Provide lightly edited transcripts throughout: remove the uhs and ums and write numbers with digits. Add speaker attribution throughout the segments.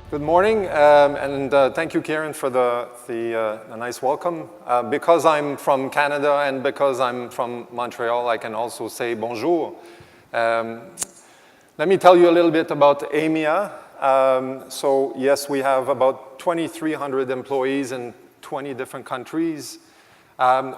Speaker 1: Good morning, and thank you, Kieran, for the nice welcome. Because I'm from Canada and because I'm from Montreal, I can also say bonjour. Let me tell you a little bit about Aimia. So yes, we have about 2,300 employees in 20 different countries.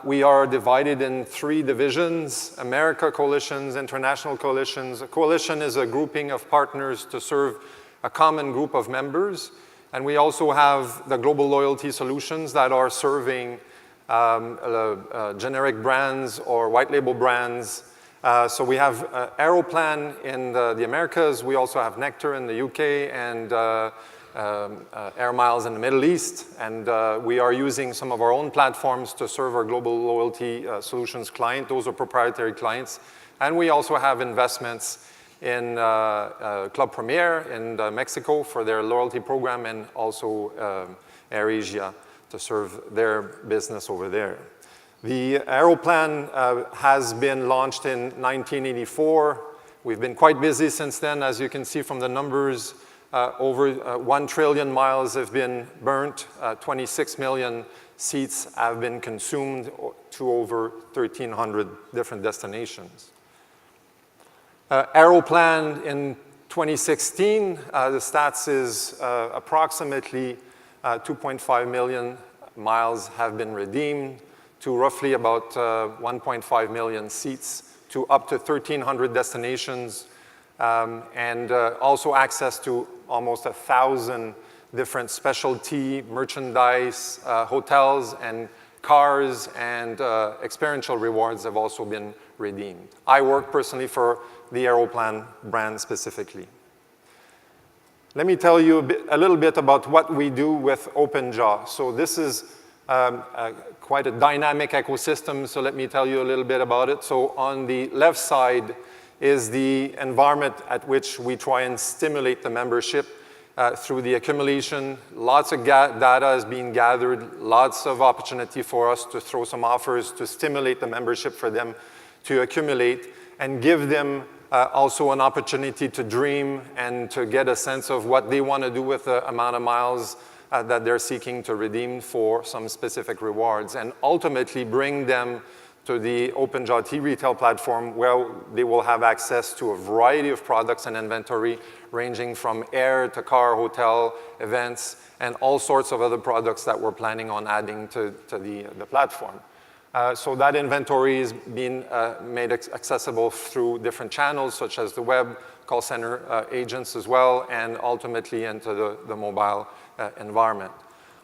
Speaker 1: We are divided in 3 divisions: America coalitions, international coalitions. A coalition is a grouping of partners to serve a common group of members. And we also have the global loyalty solutions that are serving generic brands or white label brands. So we have AEROPLAN in the Americas. We also have Nectar in the UK and Air Miles in the Middle East. And we are using some of our own platforms to serve our global loyalty solutions client. Those are proprietary clients. And we also have investments in Club Premier in Mexico for their loyalty program, and also AirAsia to serve their business over there. The AEROPLAN has been launched in 1984. We've been quite busy since then. As you can see from the numbers, over 1 trillion miles have been burnt, 26 million seats have been consumed to over 1,300 different destinations. AEROPLAN in 2016, the stats is approximately 2.5 million miles have been redeemed to roughly about 1.5 million seats to up to 1,300 destinations, and also access to almost 1,000 different specialty merchandise, hotels and cars, and experiential rewards have also been redeemed. I work personally for the AEROPLAN brand specifically. Let me tell you a little bit about what we do with OpenJaw. So this is quite a dynamic ecosystem, so let me tell you a little bit about it. So on the left side is the environment at which we try and stimulate the membership through the accumulation. Lots of data is being gathered, lots of opportunity for us to throw some offers to stimulate the membership for them to accumulate and give them also an opportunity to dream and to get a sense of what they want to do with the amount of miles that they're seeking to redeem for some specific rewards, and ultimately bring them to the OpenJaw T-Retail platform, where they will have access to a variety of products and inventory ranging from air to car, hotel, events, and all sorts of other products that we're planning on adding to the platform. So that inventory is being made accessible through different channels, such as the web, call center agents as well, and ultimately into the mobile environment.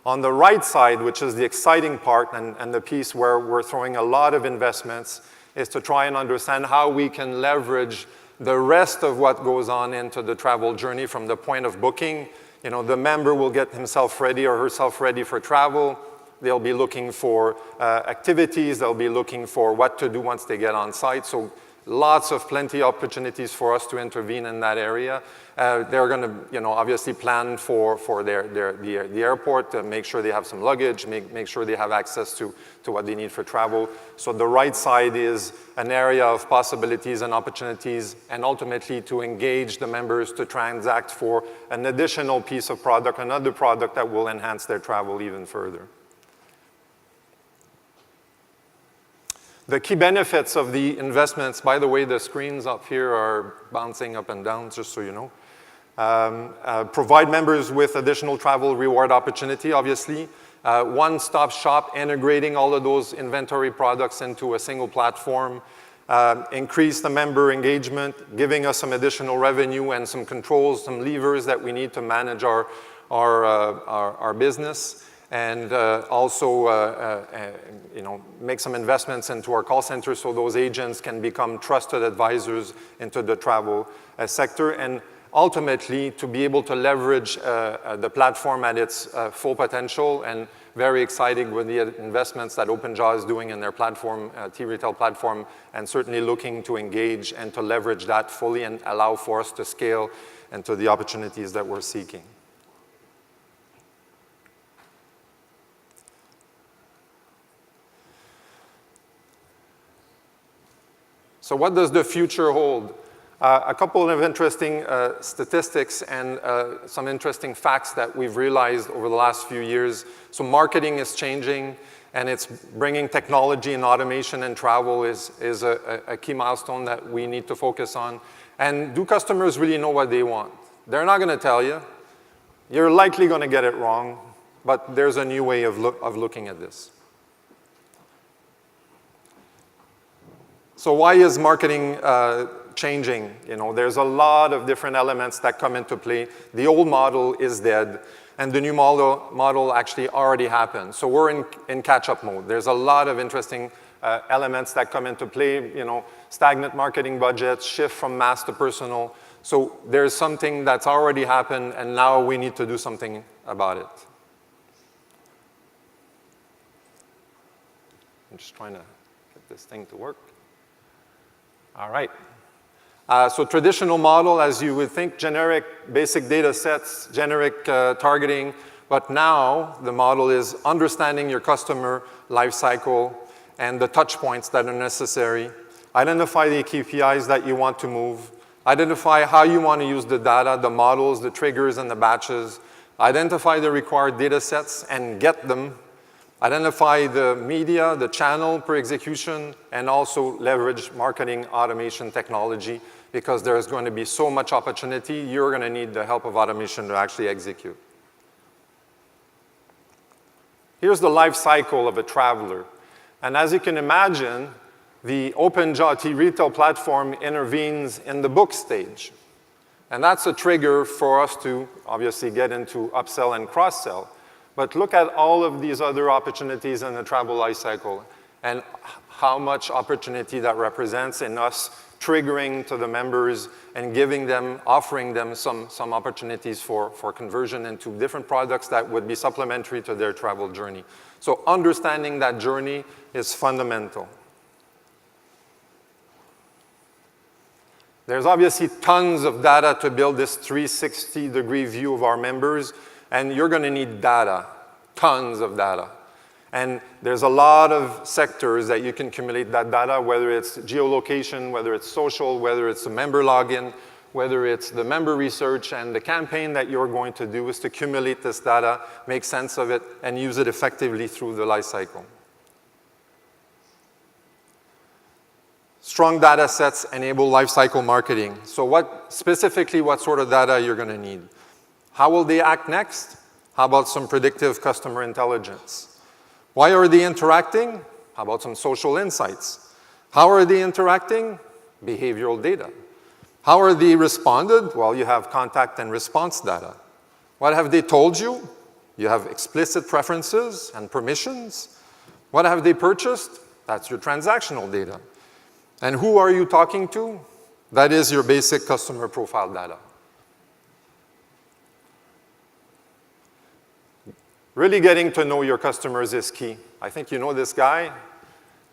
Speaker 1: On the right side, which is the exciting part and the piece where we're throwing a lot of investments, is to try and understand how we can leverage the rest of what goes on into the travel journey from the point of booking. You know, the member will get himself ready or herself ready for travel. They'll be looking for activities. They'll be looking for what to do once they get on site. So plenty of opportunities for us to intervene in that area. They're going to, you know, obviously plan for the airport to make sure they have some luggage, make sure they have access to what they need for travel. So the right side is an area of possibilities and opportunities, and ultimately to engage the members to transact for an additional piece of product, another product that will enhance their travel even further. The key benefits of the investments, by the way, the screens up here are bouncing up and down, just so you know. Provide members with additional travel reward opportunity, obviously. One-stop shop, integrating all of those inventory products into a single platform. Increase the member engagement, giving us some additional revenue and some controls, some levers that we need to manage our business. And also, you know, make some investments into our call center so those agents can become trusted advisors into the travel sector, and ultimately to be able to leverage the platform at its full potential. And very exciting with the investments that OpenJaw is doing in their platform, T-Retail platform, and certainly looking to engage and to leverage that fully and allow for us to scale into the opportunities that we're seeking. So what does the future hold? A couple of interesting statistics and some interesting facts that we've realized over the last few years. So marketing is changing, and it's bringing technology and automation and travel is a key milestone that we need to focus on. And do customers really know what they want? They're not going to tell you. You're likely going to get it wrong, but there's a new way of looking at this. So why is marketing changing? You know, there's a lot of different elements that come into play. The old model is dead, and the new model actually already happened. So we're in catch-up mode. There's a lot of interesting elements that come into play, you know, stagnant marketing budgets, shift from mass to personal. So there's something that's already happened, and now we need to do something about it. I'm just trying to get this thing to work. All right. So traditional model, as you would think, generic basic data sets, generic targeting, but now the model is understanding your customer life cycle and the touch points that are necessary, identify the KPIs that you want to move, identify how you want to use the data, the models, the triggers, and the batches, identify the required data sets and get them, identify the media, the channel per execution, and also leverage marketing automation technology, because there's going to be so much opportunity, you're going to need the help of automation to actually execute. Here's the life cycle of a traveler. And as you can imagine, the OpenJaw T-Retail platform intervenes in the book stage. And that's a trigger for us to obviously get into upsell and cross-sell. But look at all of these other opportunities in the travel life cycle and how much opportunity that represents in us triggering to the members and giving them, offering them some opportunities for conversion into different products that would be supplementary to their travel journey. So understanding that journey is fundamental. There's obviously tons of data to build this 360-degree view of our members, and you're going to need data, tons of data. And there's a lot of sectors that you can accumulate that data, whether it's geolocation, whether it's social, whether it's a member login, whether it's the member research, and the campaign that you're going to do is to accumulate this data, make sense of it, and use it effectively through the life cycle. Strong data sets enable lifecycle marketing. So specifically what sort of data you're going to need? How will they act next? How about some predictive customer intelligence? Why are they interacting? How about some social insights? How are they interacting? Behavioral data. How are they responded? Well, you have contact and response data. What have they told you? You have explicit preferences and permissions. What have they purchased? That's your transactional data. And who are you talking to? That is your basic customer profile data. Really getting to know your customers is key. I think you know this guy.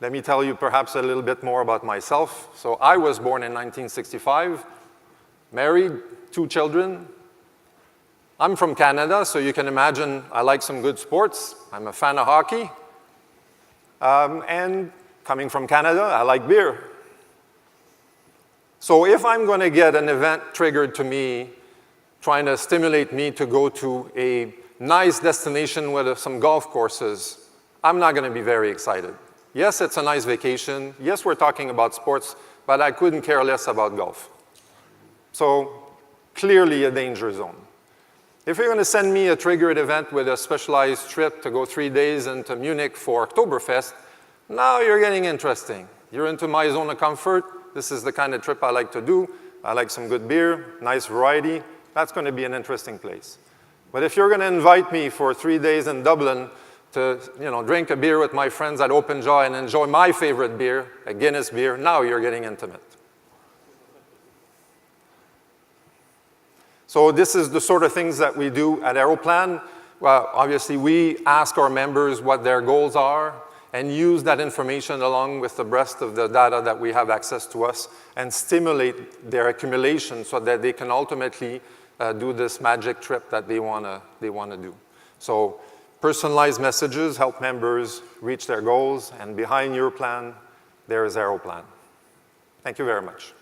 Speaker 1: Let me tell you perhaps a little bit more about myself. So I was born in 1965, married, 2 children. I'm from Canada, so you can imagine I like some good sports. I'm a fan of hockey. And coming from Canada, I like beer. So if I'm going to get an event triggered to me, trying to stimulate me to go to a nice destination with some golf courses, I'm not going to be very excited. Yes, it's a nice vacation. Yes, we're talking about sports, but I couldn't care less about golf. So clearly a danger zone. If you're going to send me a triggered event with a specialized trip to go 3 days into Munich for Oktoberfest, now you're getting interesting. You're into my zone of comfort. This is the kind of trip I like to do. I like some good beer, nice variety. That's going to be an interesting place. But if you're going to invite me for 3 days in Dublin to drink a beer with my friends at OpenJaw and enjoy my favorite beer, a Guinness beer, now you're getting intimate. So this is the sort of things that we do at AEROPLAN. Well, obviously, we ask our members what their goals are and use that information along with the rest of the data that we have access to us and stimulate their accumulation so that they can ultimately do this magic trip that they want to do. So personalized messages help members reach their goals, and behind your plan, there is AEROPLAN. Thank you very much.